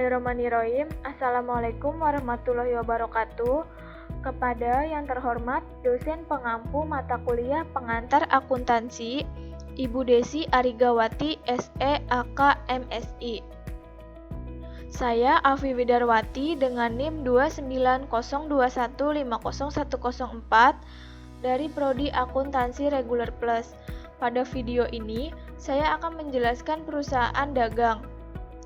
Bismillahirrahmanirrahim. Assalamualaikum warahmatullahi wabarakatuh. Kepada yang terhormat dosen pengampu mata kuliah pengantar akuntansi, Ibu Desi Arigawati SE AK MSI. Saya Afi Widarwati dengan NIM 29021501004 dari Prodi Akuntansi Reguler Plus. Pada video ini, saya akan menjelaskan perusahaan dagang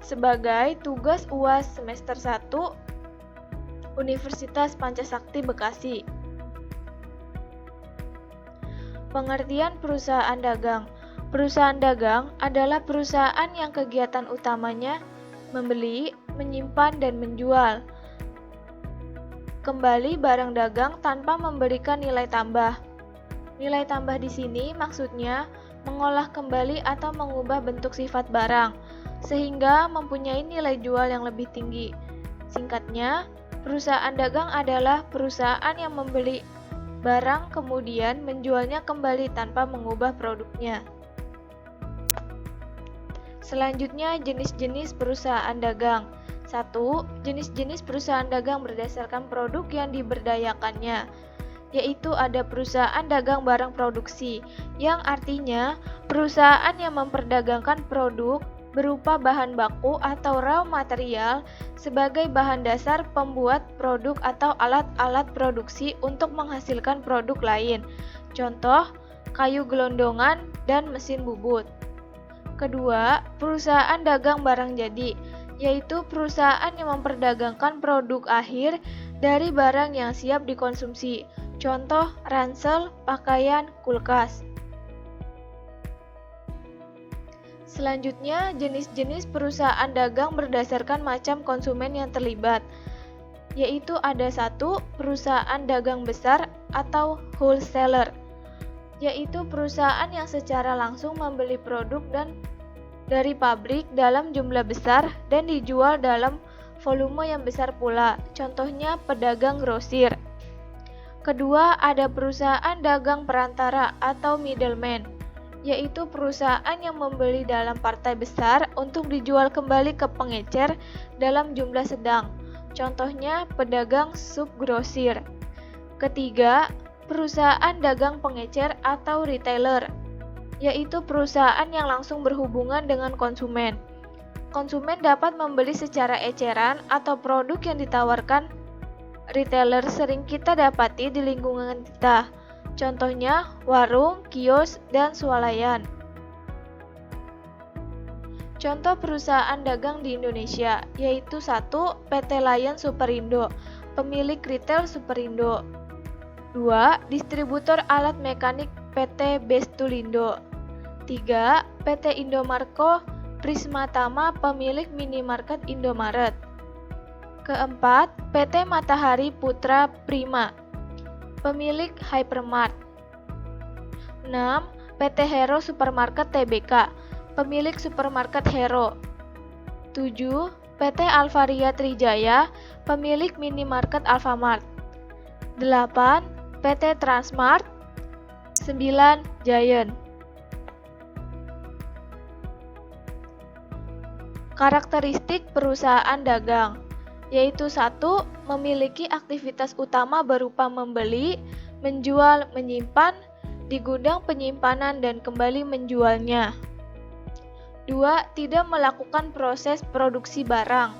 sebagai tugas UAS semester 1 Universitas Pancasakti Bekasi. Pengertian perusahaan dagang. Perusahaan dagang adalah perusahaan yang kegiatan utamanya membeli, menyimpan, dan menjual kembali barang dagang tanpa memberikan nilai tambah. Nilai tambah di sini maksudnya mengolah kembali atau mengubah bentuk sifat barang sehingga mempunyai nilai jual yang lebih tinggi. Singkatnya, perusahaan dagang adalah perusahaan yang membeli barang kemudian menjualnya kembali tanpa mengubah produknya. Selanjutnya, jenis-jenis perusahaan dagang. 1. Jenis-jenis perusahaan dagang berdasarkan produk yang diberdayakannya, yaitu ada perusahaan dagang barang produksi, yang artinya perusahaan yang memperdagangkan produk berupa bahan baku atau raw material sebagai bahan dasar pembuat produk atau alat-alat produksi untuk menghasilkan produk lain. Contoh, kayu gelondongan dan mesin bubut. Kedua, perusahaan dagang barang jadi, yaitu perusahaan yang memperdagangkan produk akhir dari barang yang siap dikonsumsi. Contoh, ransel, pakaian, kulkas. Selanjutnya, jenis-jenis perusahaan dagang berdasarkan macam konsumen yang terlibat, yaitu ada 1. Perusahaan dagang besar atau wholesaler, yaitu perusahaan yang secara langsung membeli produk dari pabrik dalam jumlah besar dan dijual dalam volume yang besar pula. Contohnya pedagang grosir. Kedua, ada perusahaan dagang perantara atau middleman, yaitu perusahaan yang membeli dalam partai besar untuk dijual kembali ke pengecer dalam jumlah sedang. Contohnya pedagang subgrosir. Ketiga, perusahaan dagang pengecer atau retailer, yaitu perusahaan yang langsung berhubungan dengan konsumen. Konsumen dapat membeli secara eceran atau produk yang ditawarkan retailer sering kita dapati di lingkungan kita. Contohnya warung, kios, dan swalayan. Contoh perusahaan dagang di Indonesia, yaitu 1. PT Lion Superindo, pemilik retail Superindo. 2. Distributor alat mekanik PT Bestulindo. 3. PT Indomarko Prismatama, pemilik minimarket Indomaret. Keempat, PT Matahari Putra Prima, pemilik hypermart. 6. PT Hero Supermarket Tbk, pemilik supermarket Hero. 7. PT Alvaria Trijaya, pemilik minimarket Alfamart. 8. PT Transmart. 9. Giant. Karakteristik perusahaan dagang, yaitu 1. Memiliki aktivitas utama berupa membeli, menjual, menyimpan di gudang penyimpanan dan kembali menjualnya. 2. Tidak melakukan proses produksi barang.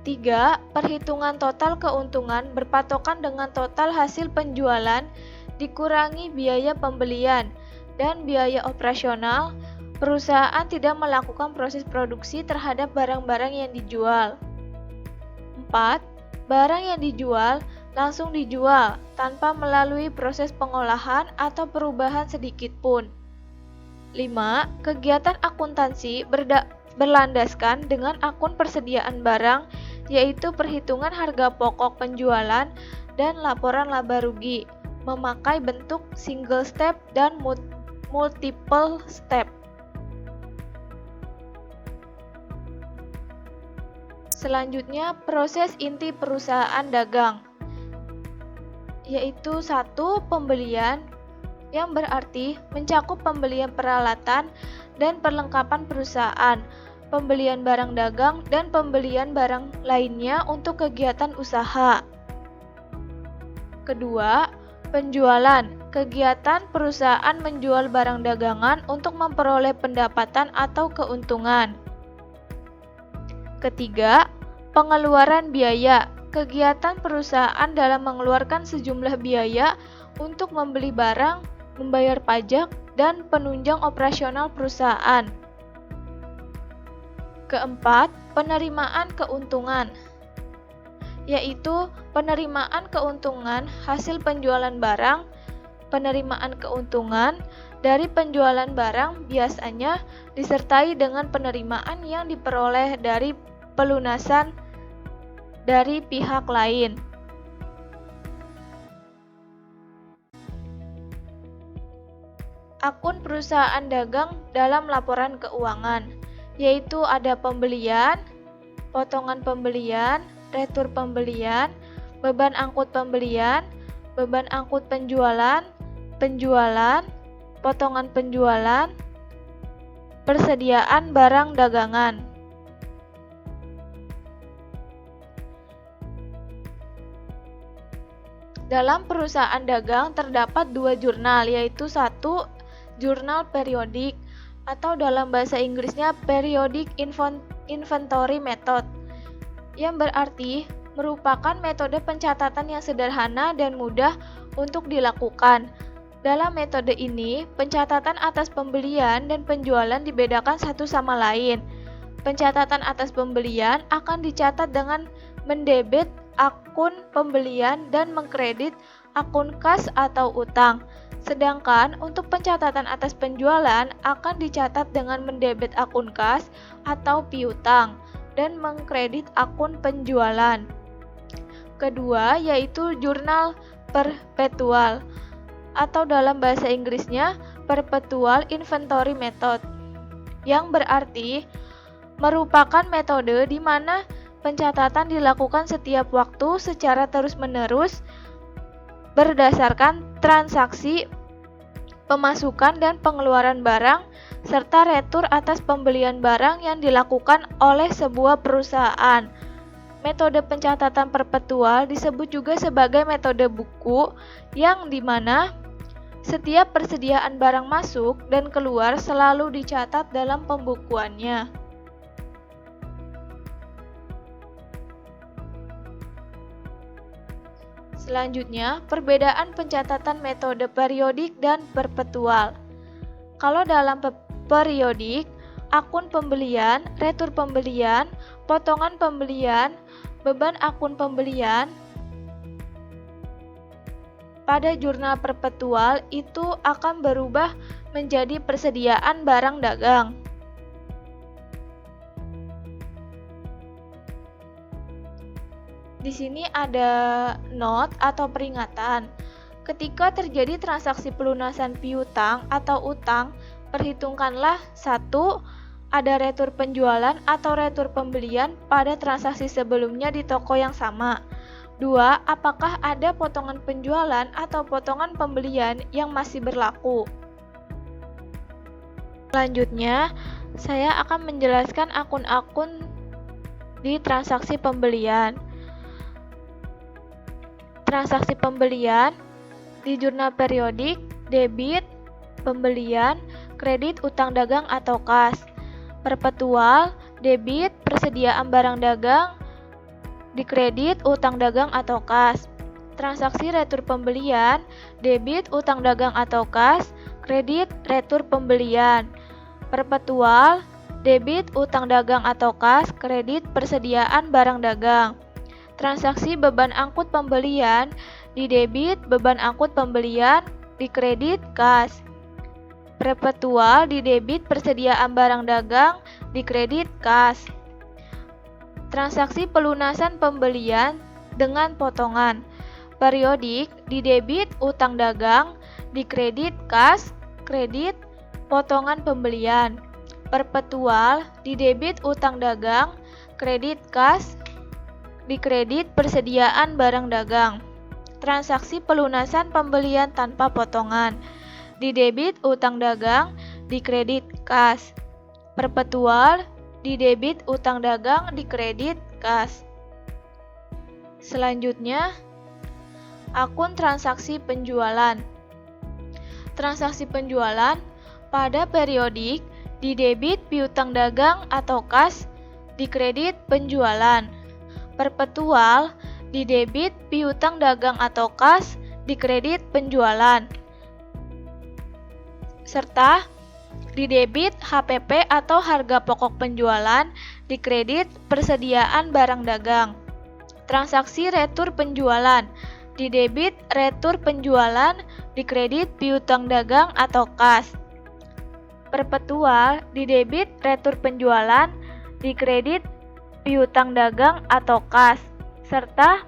3. Perhitungan total keuntungan berpatokan dengan total hasil penjualan dikurangi biaya pembelian dan biaya operasional. Perusahaan tidak melakukan proses produksi terhadap barang-barang yang dijual. 4. Barang yang dijual langsung dijual tanpa melalui proses pengolahan atau perubahan sedikit pun. 5. Kegiatan akuntansi berlandaskan dengan akun persediaan barang, yaitu perhitungan harga pokok penjualan dan laporan laba rugi, memakai bentuk single step dan multiple step. Selanjutnya, proses inti perusahaan dagang, yaitu 1. Pembelian, yang berarti mencakup pembelian peralatan dan perlengkapan perusahaan. pembelian barang dagang, dan pembelian barang lainnya untuk kegiatan usaha. Kedua, penjualan. Kegiatan perusahaan menjual barang dagangan untuk memperoleh pendapatan atau keuntungan. Ketiga, pengeluaran biaya. Kegiatan perusahaan dalam mengeluarkan sejumlah biaya untuk membeli barang, membayar pajak, dan penunjang operasional perusahaan. Keempat, penerimaan keuntungan, yaitu penerimaan keuntungan hasil penjualan barang. Penerimaan keuntungan dari penjualan barang biasanya disertai dengan penerimaan yang diperoleh dari pelunasan dari pihak lain. Akun perusahaan dagang dalam laporan keuangan, yaitu ada pembelian, potongan pembelian, retur pembelian, beban angkut pembelian, beban angkut penjualan, penjualan, potongan penjualan, persediaan barang dagangan. Dalam perusahaan dagang terdapat dua jurnal, yaitu satu, jurnal periodik, atau dalam bahasa Inggrisnya periodic inventory method, yang berarti merupakan metode pencatatan yang sederhana dan mudah untuk dilakukan. Dalam metode ini, pencatatan atas pembelian dan penjualan dibedakan satu sama lain. Pencatatan atas pembelian akan dicatat dengan mendebit akun pembelian dan mengkredit akun kas atau utang. Sedangkan untuk pencatatan atas penjualan akan dicatat dengan mendebit akun kas atau piutang dan mengkredit akun penjualan. Kedua, yaitu jurnal perpetual, atau dalam bahasa Inggrisnya perpetual inventory method, yang berarti merupakan metode di mana pencatatan dilakukan setiap waktu secara terus-menerus berdasarkan transaksi pemasukan dan pengeluaran barang serta retur atas pembelian barang yang dilakukan oleh sebuah perusahaan. Metode pencatatan perpetual disebut juga sebagai metode buku, yang dimana setiap persediaan barang masuk dan keluar selalu dicatat dalam pembukuannya. Selanjutnya, perbedaan pencatatan metode periodik dan perpetual. Kalau dalam periodik, akun pembelian, retur pembelian, potongan pembelian, beban akun pembelian. Pada jurnal perpetual itu akan berubah menjadi persediaan barang dagang. Di sini ada note atau peringatan. Ketika terjadi transaksi pelunasan piutang atau utang, perhitungkanlah 1. Ada retur penjualan atau retur pembelian pada transaksi sebelumnya di toko yang sama. 2. Apakah ada potongan penjualan atau potongan pembelian yang masih berlaku? Selanjutnya, saya akan menjelaskan akun-akun di transaksi pembelian. Transaksi pembelian di jurnal periodik, debit, pembelian, kredit utang dagang atau kas. Perpetual, debit, persediaan barang dagang, dikredit utang dagang atau kas. Transaksi retur pembelian, debit utang dagang atau kas, kredit retur pembelian. Perpetual, debit utang dagang atau kas, kredit persediaan barang dagang. Transaksi beban angkut pembelian, di debit beban angkut pembelian, dikredit kas. Perpetual, di debit persediaan barang dagang, dikredit kas. Transaksi pelunasan pembelian dengan potongan. Periodik, di debit utang dagang, dikredit kas, kredit, potongan pembelian. Perpetual, di debit utang dagang, kredit kas, dikredit persediaan barang dagang. Transaksi pelunasan pembelian tanpa potongan. Di debit utang dagang, dikredit kas. Perpetual, di debit utang dagang, di kredit kas. Selanjutnya, akun transaksi penjualan. Transaksi penjualan pada periodik di debit piutang dagang atau kas, di kredit penjualan. Perpetual di debit piutang dagang atau kas, di kredit penjualan. Serta di debit HPP atau harga pokok penjualan, di kredit persediaan barang dagang. Transaksi retur penjualan, di debit retur penjualan, di kredit piutang dagang atau kas. Perpetual di debit retur penjualan, di kredit piutang dagang atau kas. Serta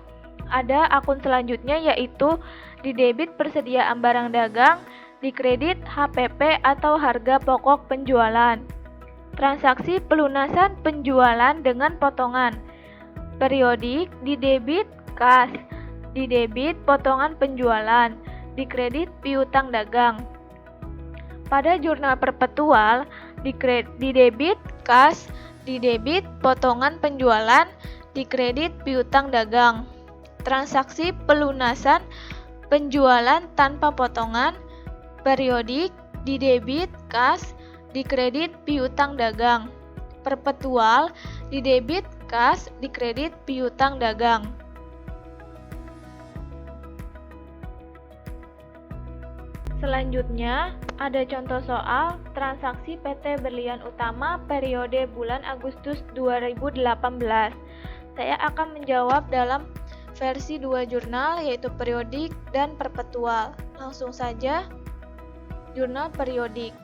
ada akun selanjutnya yaitu di debit persediaan barang dagang, di kredit HPP atau harga pokok penjualan. Transaksi pelunasan penjualan dengan potongan. Periodik di debit kas, di debit potongan penjualan, di kredit piutang dagang. Pada jurnal perpetual di debit kas, di debit potongan penjualan, di kredit piutang dagang. Transaksi pelunasan penjualan tanpa potongan. Periodik di debit kas, di kredit piutang dagang. Perpetual di debit kas, di kredit piutang dagang. Selanjutnya, ada contoh soal transaksi PT Berlian Utama periode bulan Agustus 2018. Saya akan menjawab dalam versi 2 jurnal, yaitu periodik dan perpetual. Langsung saja, jurnal periodik.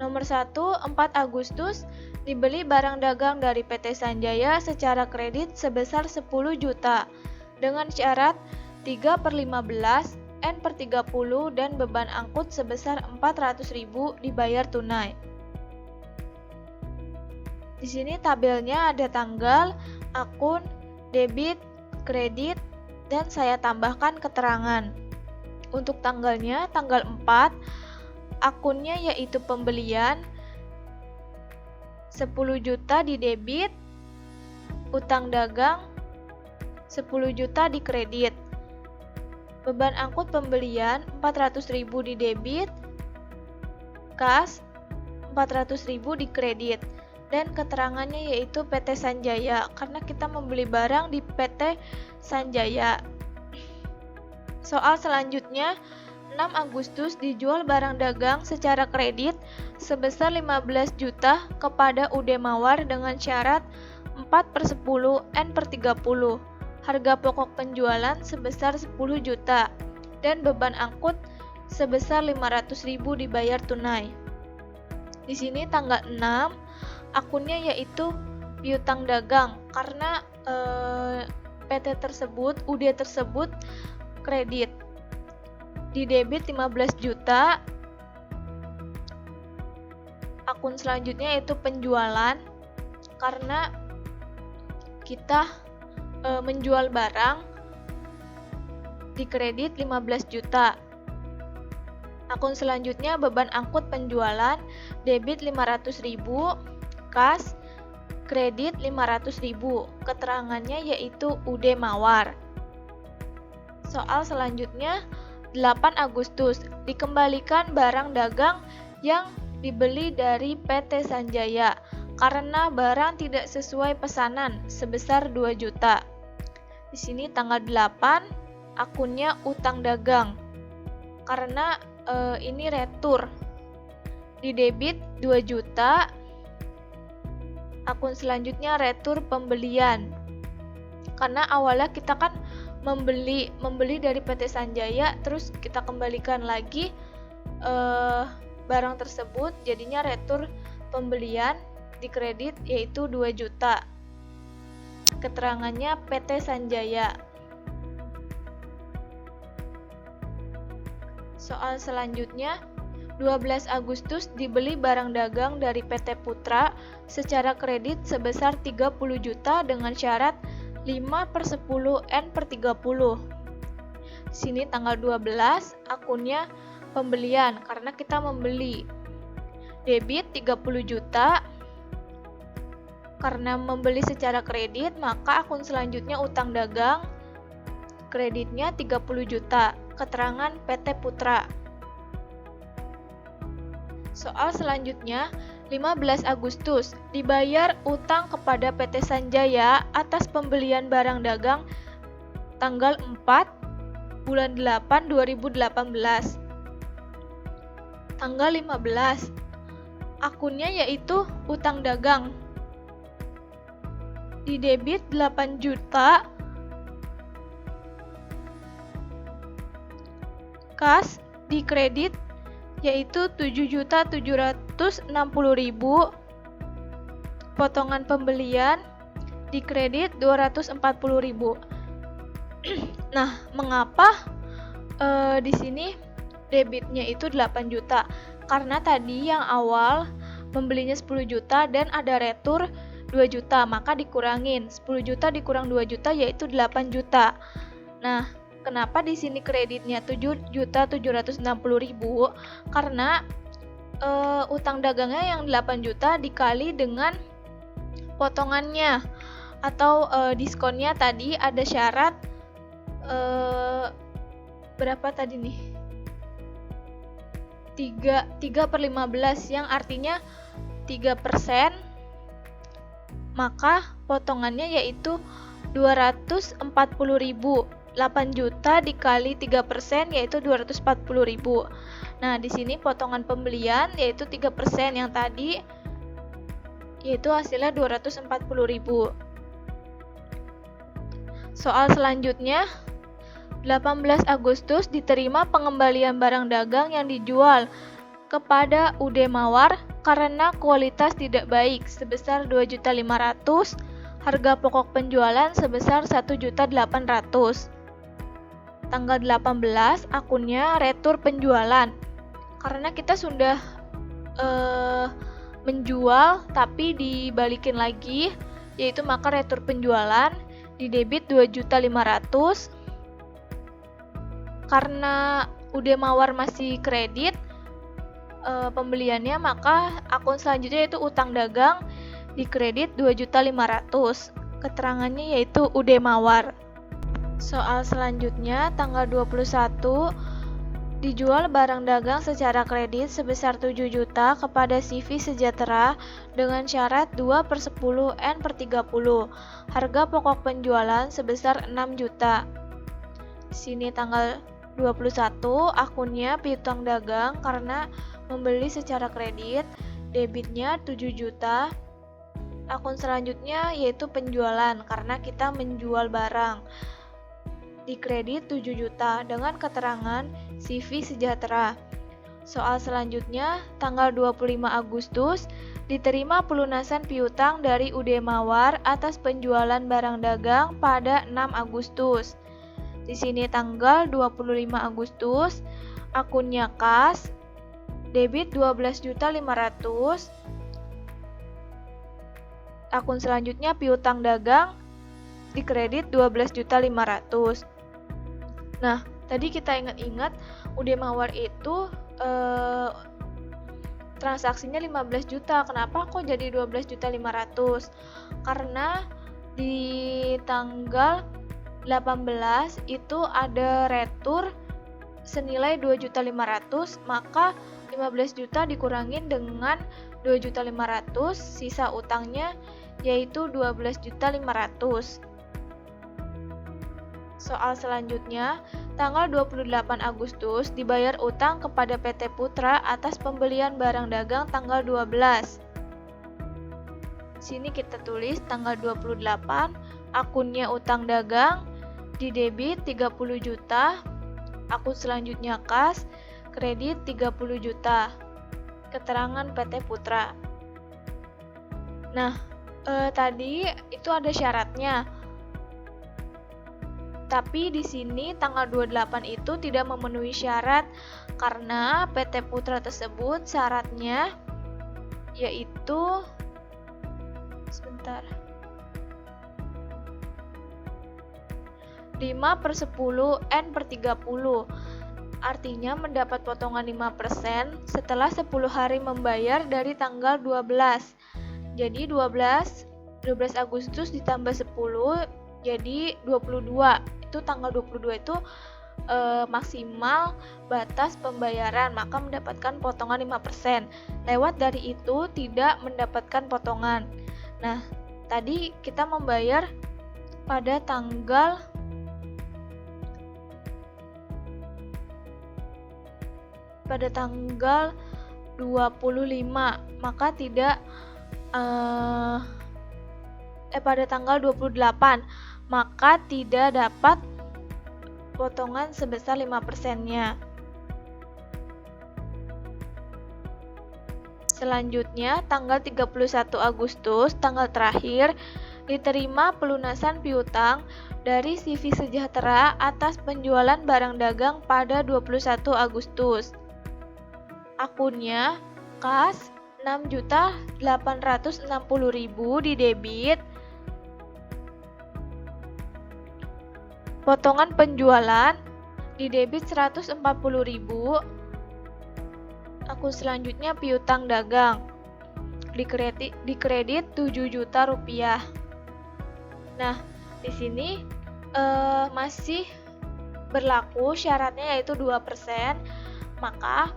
Nomor 1, 4 Agustus, dibeli barang dagang dari PT Sanjaya secara kredit sebesar 10 juta, dengan syarat 3/15, N/30 dan beban angkut sebesar 400.000 dibayar tunai. Di sini tabelnya ada tanggal, akun, debit, kredit, dan saya tambahkan keterangan. Untuk tanggalnya, tanggal 4, akunnya yaitu pembelian 10 juta di debit, utang dagang 10 juta di kredit. Beban angkut pembelian 400.000 di debit, kas 400.000 di kredit. Dan keterangannya yaitu PT Sanjaya, karena kita membeli barang di PT Sanjaya. Soal selanjutnya, 6 Agustus dijual barang dagang secara kredit sebesar 15 juta kepada UD Mawar dengan syarat 4/10 N/30. Harga pokok penjualan sebesar 10 juta dan beban angkut sebesar 500.000 dibayar tunai. Di sini tanggal 6, akunnya yaitu piutang dagang karena PT tersebut, UD tersebut kredit. Di debit 15 juta. Akun selanjutnya yaitu penjualan karena kita menjual barang di kredit 15 juta. Akun selanjutnya beban angkut penjualan, debit 500.000, kas, kredit 500.000. Keterangannya yaitu UD Mawar. Soal selanjutnya, 8 Agustus dikembalikan barang dagang yang dibeli dari PT Sanjaya karena barang tidak sesuai pesanan sebesar 2 juta. Di sini tanggal 8, akunnya utang dagang. Karena ini retur. Di debit 2 juta. Akun selanjutnya retur pembelian. Karena awalnya kita kan membeli dari PT Sanjaya, terus kita kembalikan lagi barang tersebut, jadinya retur pembelian di kredit yaitu 2 juta. Keterangannya PT Sanjaya. Soal selanjutnya, 12 Agustus dibeli barang dagang dari PT Putra secara kredit sebesar 30 juta dengan syarat 5/10 N/30. Sini tanggal 12, akunnya pembelian karena kita membeli. Debit 30 juta. Karena membeli secara kredit, maka akun selanjutnya utang dagang. Kreditnya 30 juta. Keterangan PT Putra. Soal selanjutnya, 15 Agustus, dibayar utang kepada PT Sanjaya atas pembelian barang dagang tanggal 4 bulan 8 2018. Tanggal 15, akunnya yaitu utang dagang. Di debit 8 juta, kas di kredit yaitu 7.760.000, potongan pembelian di kredit 240.000. Nah, mengapa di sini debitnya itu 8 juta? Karena tadi yang awal membelinya 10 juta dan ada retur 2 juta, maka dikurangin 10 juta dikurang 2 juta yaitu 8 juta. Nah, kenapa di sini kreditnya 7.760.000? Karena utang dagangnya yang 8 juta dikali dengan potongannya atau diskonnya tadi ada syarat berapa tadi nih? 3/15 yang artinya 3%, maka potongannya yaitu 240.000. 8 juta dikali 3% yaitu 240.000. Nah, di sini potongan pembelian yaitu 3% yang tadi yaitu hasilnya 240.000. Soal selanjutnya, 18 Agustus diterima pengembalian barang dagang yang dijual kepada UD Mawar karena kualitas tidak baik sebesar 2.500.000, harga pokok penjualan sebesar 1.800.000. Tanggal 18 akunnya retur penjualan. Karena kita sudah menjual tapi dibalikin lagi, yaitu maka retur penjualan di debit 2.500.000. Karena UD Mawar masih kredit pembeliannya, maka akun selanjutnya yaitu utang dagang di kredit 2.500.000. Keterangannya yaitu UD Mawar. Soal selanjutnya tanggal 21, dijual barang dagang secara kredit sebesar 7 juta kepada CV Sejahtera dengan syarat 2/10 N/30. Harga pokok penjualan sebesar 6 juta. Sini tanggal 21, akunnya piutang dagang karena membeli secara kredit, debitnya 7 juta. Akun selanjutnya yaitu penjualan karena kita menjual barang. Di kredit 7 juta dengan keterangan CV Sejahtera. Soal selanjutnya tanggal 25 Agustus diterima pelunasan piutang dari UD Mawar atas penjualan barang dagang pada 6 Agustus. Di sini tanggal 25 Agustus akunnya kas debit 12.500.000. Akun selanjutnya piutang dagang di kredit 12.500.000. Nah, tadi kita ingat-ingat UD Mawar itu transaksinya 15 juta. Kenapa kok jadi 12.500.000? Karena di tanggal 18 itu ada retur senilai 2.500.000, maka 15 juta dikurangin dengan 2.500.000, sisa utangnya yaitu 12.500.000. Soal selanjutnya, tanggal 28 Agustus dibayar utang kepada PT Putra atas pembelian barang dagang tanggal 12. Sini kita tulis tanggal 28, akunnya utang dagang, di debit 30 juta, akun selanjutnya kas, kredit 30 juta. Keterangan PT Putra. Nah, tadi itu ada syaratnya. Tapi di sini tanggal 28 itu tidak memenuhi syarat karena PT Putra tersebut syaratnya yaitu 5/10 N/30. artinya mendapat potongan 5% setelah 10 hari membayar dari tanggal 12. Jadi 12 Agustus ditambah 10 jadi 22. Itu tanggal 22 itu maksimal batas pembayaran, maka mendapatkan potongan 5%. Lewat dari itu tidak mendapatkan potongan. Nah, tadi kita membayar pada tanggal 25, maka tidak pada tanggal 28, maka tidak dapat potongan sebesar 5%-nya. Selanjutnya, tanggal 31 Agustus, tanggal terakhir, diterima pelunasan piutang dari CV Sejahtera atas penjualan barang dagang pada 21 Agustus. Akunnya kas 6.860.000 di debit. Potongan penjualan di debit 140.000. Akun selanjutnya piutang dagang. Dikredit 7 juta rupiah. Nah, di sini masih berlaku syaratnya yaitu 2%, maka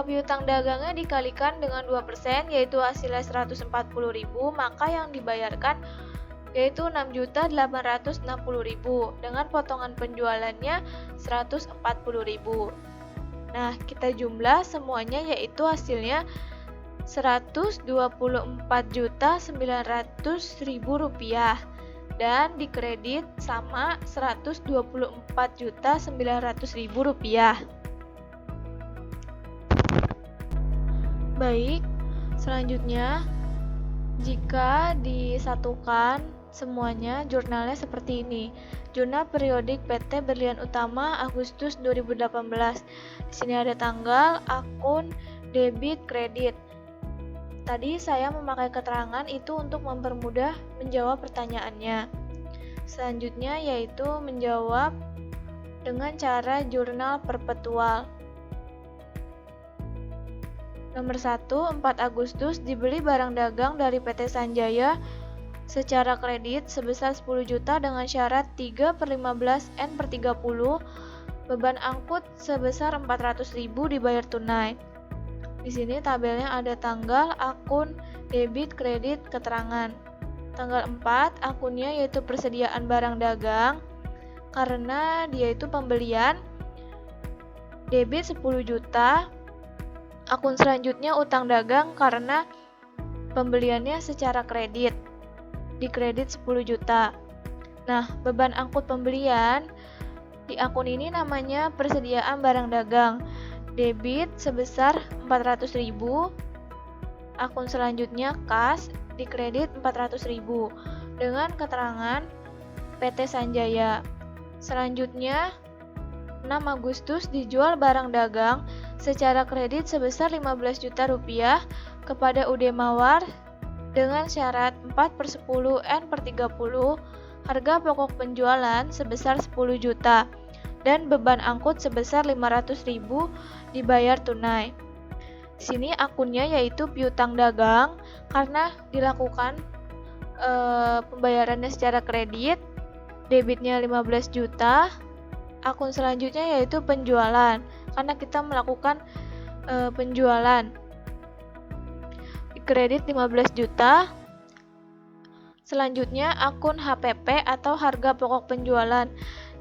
piutang dagangnya dikalikan dengan 2% yaitu hasilnya 140.000, maka yang dibayarkan yaitu 6.860.000 dengan potongan penjualannya 140.000. Nah, kita jumlah semuanya yaitu hasilnya 124.900.000 rupiah dan dikredit sama 124.900.000 rupiah. Baik, selanjutnya jika disatukan semuanya jurnalnya seperti ini. Jurnal periodik PT Berlian Utama Agustus 2018. Di sini ada tanggal, akun, debit, kredit. Tadi saya memakai keterangan itu untuk mempermudah menjawab pertanyaannya. Selanjutnya yaitu menjawab dengan cara jurnal perpetual. Nomor 1, 4 Agustus dibeli barang dagang dari PT Sanjaya secara kredit sebesar 10 juta dengan syarat 3/15 N/30, beban angkut sebesar 400.000 dibayar tunai. Di sini tabelnya ada tanggal, akun, debit, kredit, keterangan. Tanggal 4 akunnya yaitu persediaan barang dagang karena dia itu pembelian, debit 10 juta. Akun selanjutnya utang dagang karena pembeliannya secara kredit. Dikredit 10 juta. Nah, beban angkut pembelian di akun ini namanya persediaan barang dagang. Debit sebesar 400.000. Akun selanjutnya kas, dikredit 400.000 dengan keterangan PT Sanjaya. Selanjutnya 6 Agustus dijual barang dagang secara kredit sebesar 15 juta rupiah kepada UD Mawar dengan syarat 4/10 N/30, harga pokok penjualan sebesar 10 juta dan beban angkut sebesar 500.000 dibayar tunai. Sini akunnya yaitu piutang dagang karena dilakukan pembayarannya secara kredit, debitnya 15 juta. Akun selanjutnya yaitu penjualan karena kita melakukan penjualan. Kredit 15 juta. Selanjutnya akun HPP atau harga pokok penjualan.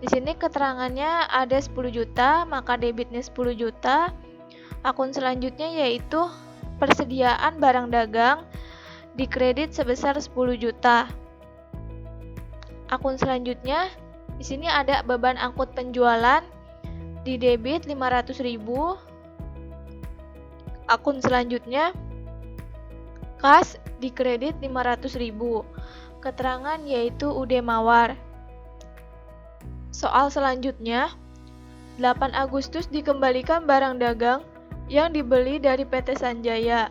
Di sini keterangannya ada 10 juta, maka debitnya 10 juta. Akun selanjutnya yaitu persediaan barang dagang, dikredit sebesar 10 juta. Akun selanjutnya di sini ada beban angkut penjualan, di debit 500.000. Akun selanjutnya kas, dikredit 500.000. Keterangan yaitu UD Mawar. Soal selanjutnya, 8 Agustus dikembalikan barang dagang yang dibeli dari PT Sanjaya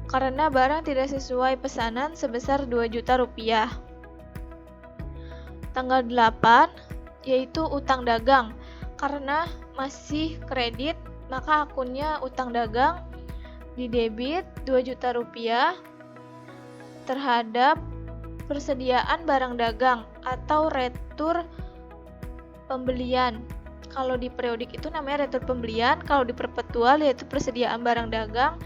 karena barang tidak sesuai pesanan sebesar 2 juta rupiah. Tanggal 8 yaitu utang dagang karena masih kredit, maka akunnya utang dagang didebit Rp2.000.000 terhadap persediaan barang dagang atau retur pembelian. Kalau di periodik itu namanya retur pembelian, kalau di perpetual yaitu persediaan barang dagang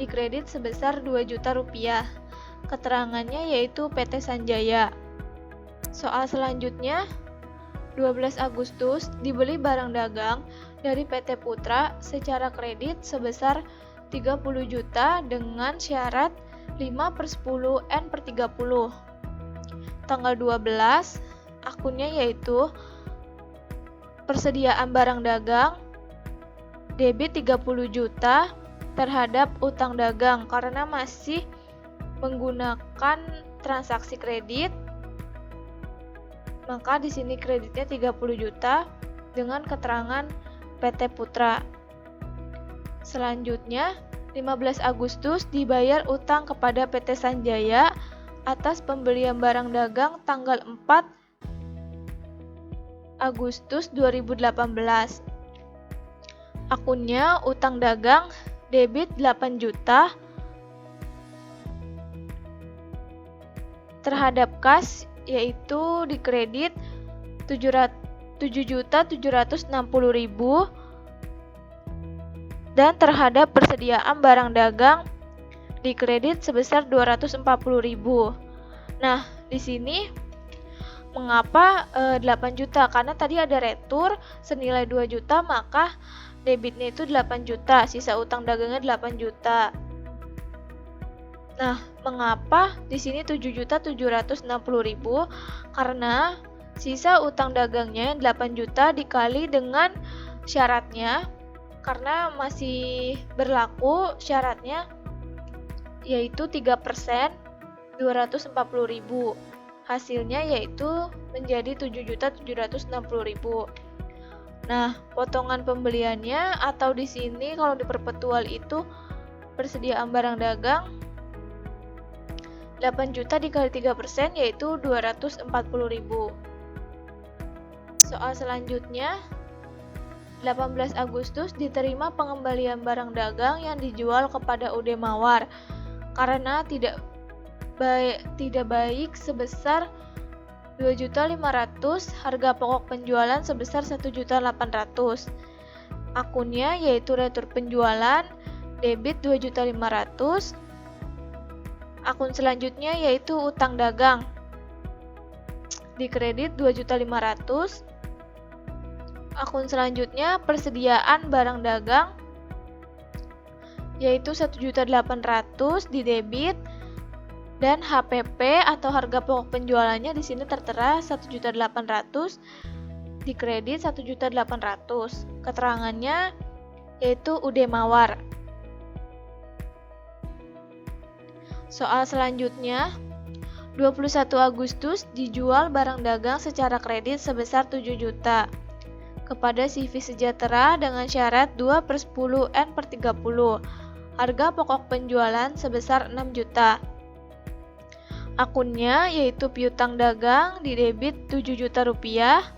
dikredit sebesar Rp2.000.000. Keterangannya yaitu PT Sanjaya. Soal selanjutnya, 12 Agustus dibeli barang dagang dari PT Putra secara kredit sebesar 30 juta dengan syarat 5/10 N/30. Tanggal 12, akunnya yaitu persediaan barang dagang debit 30 juta terhadap utang dagang karena masih menggunakan transaksi kredit, maka di sini kreditnya 30 juta dengan keterangan PT Putra. Selanjutnya, 15 Agustus dibayar utang kepada PT Sanjaya atas pembelian barang dagang tanggal 4 Agustus 2018. Akunnya utang dagang debit 8 juta terhadap kas yaitu dikredit 7.760.000 dan terhadap persediaan barang dagang dikredit sebesar 240.000. Nah, di sini mengapa 8 juta? Karena tadi ada retur senilai 2 juta, maka debitnya itu 8 juta, sisa utang dagangnya 8 juta. Nah, mengapa di sini 7.760.000? Karena sisa utang dagangnya 8 juta dikali dengan syaratnya, karena masih berlaku syaratnya yaitu 3%, 240.000. Hasilnya yaitu menjadi 7.760.000. Nah, potongan pembeliannya atau di sini kalau di perpetual itu persediaan barang dagang 8 juta dikali 3% yaitu 240.000. Soal selanjutnya, 18 Agustus diterima pengembalian barang dagang yang dijual kepada UD Mawar karena tidak baik sebesar 2.500.000, harga pokok penjualan sebesar 1.800.000. Akunnya yaitu retur penjualan debit 2.500.000. Akun selanjutnya yaitu utang dagang dikredit 2.500.000. Akun selanjutnya persediaan barang dagang yaitu 1.800.000 didebit dan HPP atau harga pokok penjualannya di sini tertera 1.800.000 dikredit 1.800.000. Keterangannya yaitu UD Mawar. Soal selanjutnya, 21 Agustus dijual barang dagang secara kredit sebesar 7 juta kepada CV Sejahtera dengan syarat 2/10 N/30. Harga pokok penjualan sebesar 6 juta. Akunnya yaitu piutang dagang didebit 7 juta rupiah.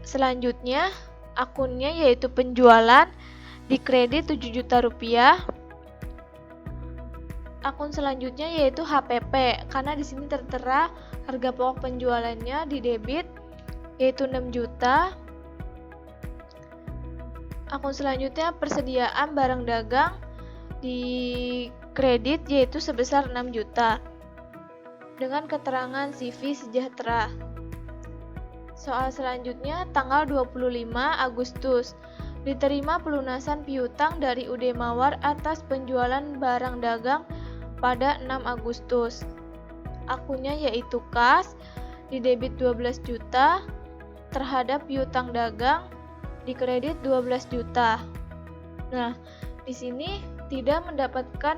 Selanjutnya, akunnya yaitu penjualan dikredit 7 juta rupiah. Akun selanjutnya yaitu HPP karena di sini tertera harga pokok penjualannya didebit yaitu 6 juta. Akun selanjutnya persediaan barang dagang di kredit yaitu sebesar 6 juta dengan keterangan CV Sejahtera. Soal selanjutnya tanggal 25 Agustus diterima pelunasan piutang dari UD Mawar atas penjualan barang dagang pada 6 Agustus. Akunnya yaitu kas didebit 12 juta terhadap piutang dagang dikredit 12 juta. Nah, di sini tidak mendapatkan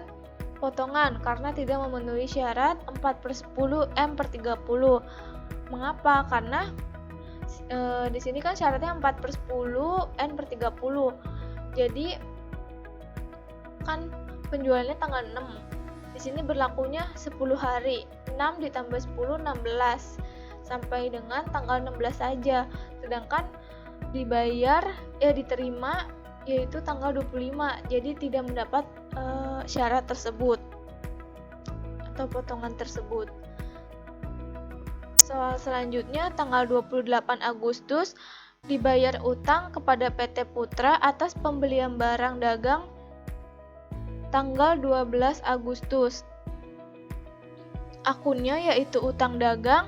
potongan karena tidak memenuhi syarat 4/10 M/30. Mengapa? Karena di sini kan syaratnya 4/10 N/30. Jadi kan penjualannya tanggal 6. Di sini berlakunya 10 hari. 6 ditambah 10 16 sampai dengan tanggal 16 saja. Sedangkan diterima yaitu tanggal 25. Jadi tidak mendapat syarat tersebut atau potongan tersebut. Soal selanjutnya, tanggal 28 Agustus dibayar utang kepada PT Putra atas pembelian barang dagang tanggal 12 Agustus. Akunnya yaitu utang dagang,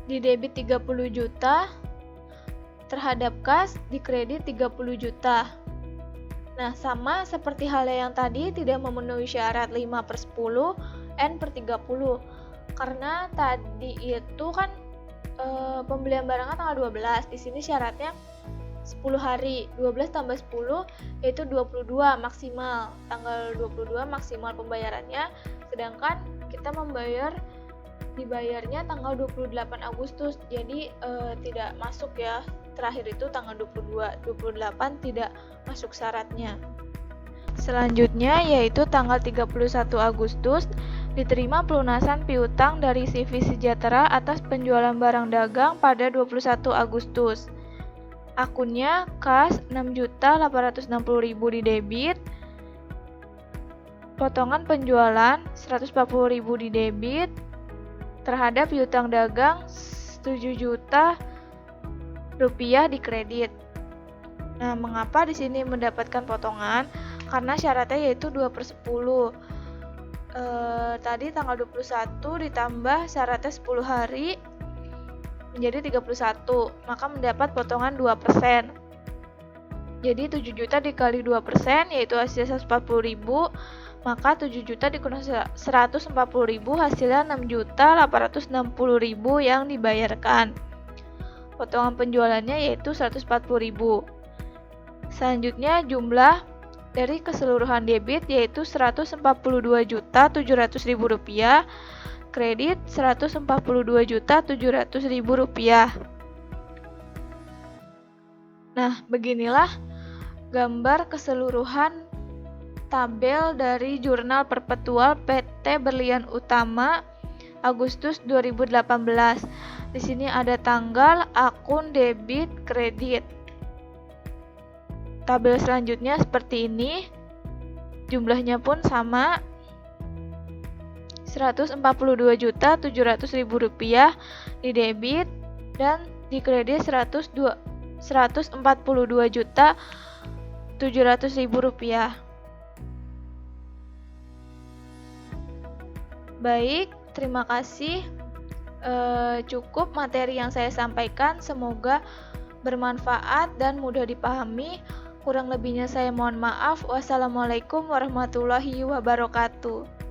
didebit 30 juta, terhadap kas dikredit 30 juta. Nah, sama seperti halnya yang tadi, tidak memenuhi syarat 5/10 N/30. Karena tadi itu kan pembelian barangnya tanggal 12. Di sini syaratnya 10 hari. 12 tambah 10 yaitu 22 maksimal. Tanggal 22 maksimal pembayarannya. Sedangkan kita dibayarnya tanggal 28 Agustus. Jadi tidak masuk ya. Terakhir itu tanggal 22. 28 tidak masuk syaratnya. Selanjutnya yaitu tanggal 31 Agustus diterima pelunasan piutang dari CV Sejahtera atas penjualan barang dagang pada 21 Agustus. Akunnya kas 6.860.000 didebit, potongan penjualan 140.000 didebit, terhadap piutang dagang 7 juta rupiah dikredit. Nah, mengapa di sini mendapatkan potongan? Karena syaratnya yaitu 2/10. Tadi tanggal 21 ditambah syaratnya 10 hari menjadi 31, maka mendapat potongan 2%. Jadi 7 juta dikali 2% yaitu hasilnya 140.000, maka 7 juta dikurangi 140.000 hasilnya 6.860.000 yang dibayarkan. Potongan penjualannya yaitu 140.000. Selanjutnya jumlah dari keseluruhan debit yaitu 142.700.000 rupiah, kredit 142.700.000 rupiah. Nah, beginilah gambar keseluruhan tabel dari Jurnal Perpetual PT Berlian Utama Agustus 2018. Di sini ada tanggal, akun, debit, kredit. Tabel selanjutnya seperti ini, jumlahnya pun sama, 142.700.000 rupiah didebit dan dikredit 142.700.000 rupiah. Baik, terima kasih. Cukup materi yang saya sampaikan, semoga bermanfaat dan mudah dipahami. Kurang lebihnya saya mohon maaf. Wassalamualaikum warahmatullahi wabarakatuh.